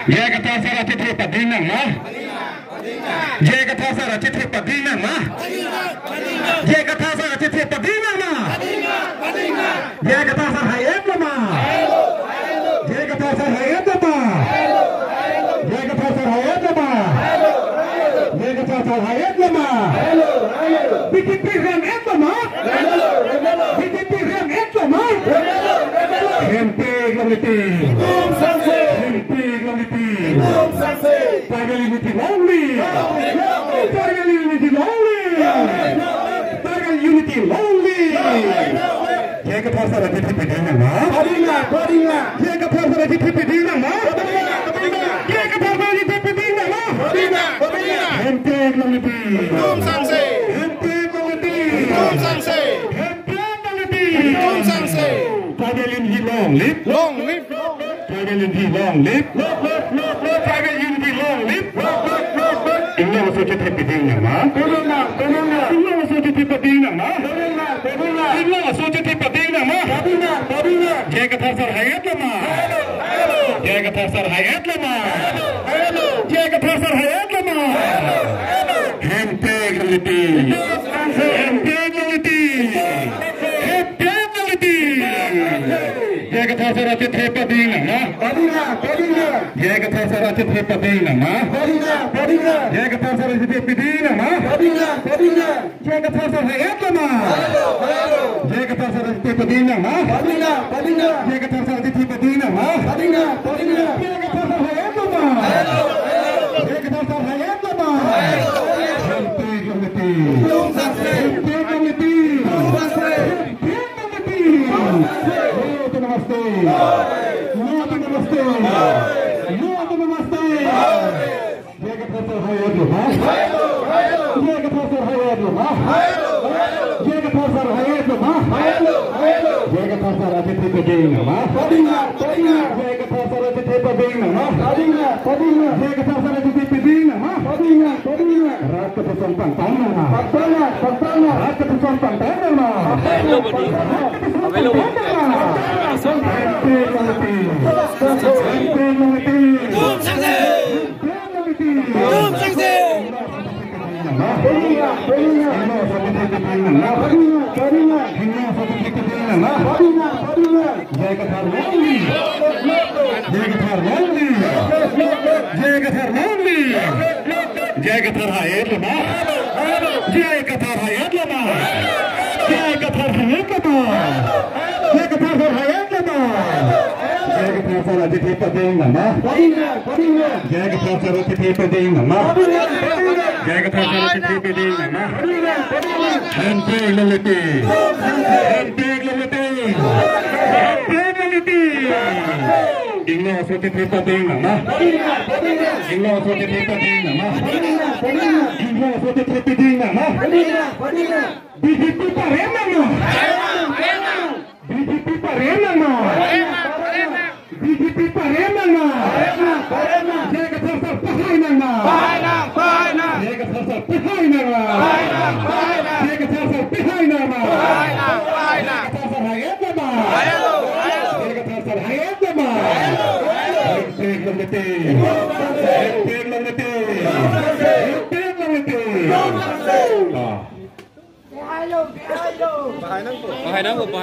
Jaya kata sara citri padina mah. Jaya kata sara citri padina mah. Jaya kata sara citri padina mah. Jaya kata sara hayat mah. Jaya kata sara hayat mah. Jaya kata sara hayat mah. Jaya kata sara hayat mah. BJP rem et mah. BJP rem et mah. MP Glamiti. MP Glamiti. Target unity lonely. Target unity lonely. Target unity lonely. Jaya kata sara citri padina mah. Jaya kata sara citri padina mah. Jaya kata sara citri padina mah. MP Glamiti. MP Glamiti. MP Glamiti. Target unity long live. Target unity long live. Target unity long live. Inna masuk citri padina mah. Inna masuk citri padina mah. Inna masuk citri padina mah. Jaya kata sara hayat mah. Jaya kata sara hayat mah. Jaya kata sara hayat mah. MP Glamiti. MP Glamiti. MP Glamiti. Jaya kata sara citri padina mah. Jaya kata sara citri padina mah. Jaya kata sara citri padina mah. Jaya kata sara hayat mah. Jaya kata sara citri padina mah. Jaya kata sara citri padina mah. Jaya kata sara hayat mah. Jaya kata sara hayat mah. MP Glamiti. MP Glamiti. Namaste. Jaya kata sara hayat mah. Jaya kata sara hayat mah. Jaya kata sara hayat mah. Jaya kata sara citri padina mah. Jaya kata sara citri padina mah. Jaya kata sara citri padina mah. Rata pesan pantana mah. Rata pesan pantana mah. Jaya kata hayat mah. Jaya kata hayat mah. Jaya kata hayat mah. Jaya kata hayat mah. Jaya kata sara citri padina mah. Jaya kata sara citri padina mah. Jaya kata sara citri padina mah. MP Glamiti. MP Glamiti. MP Glamiti. Inna masuk citri padina mah. Inna masuk citri padina mah. Inna masuk citri padina mah. BJP parema mah. BJP parema mah. BJP parema mah. Jaya kata sara pahai mah. Jaya kata sara pahai mah. Jaya kata sara pahai mah. Jaya kata sara hayat mah. Jaya kata sara hayat mah. MP Glamiti. MP Glamiti. MP Glamiti. Bahay nang po.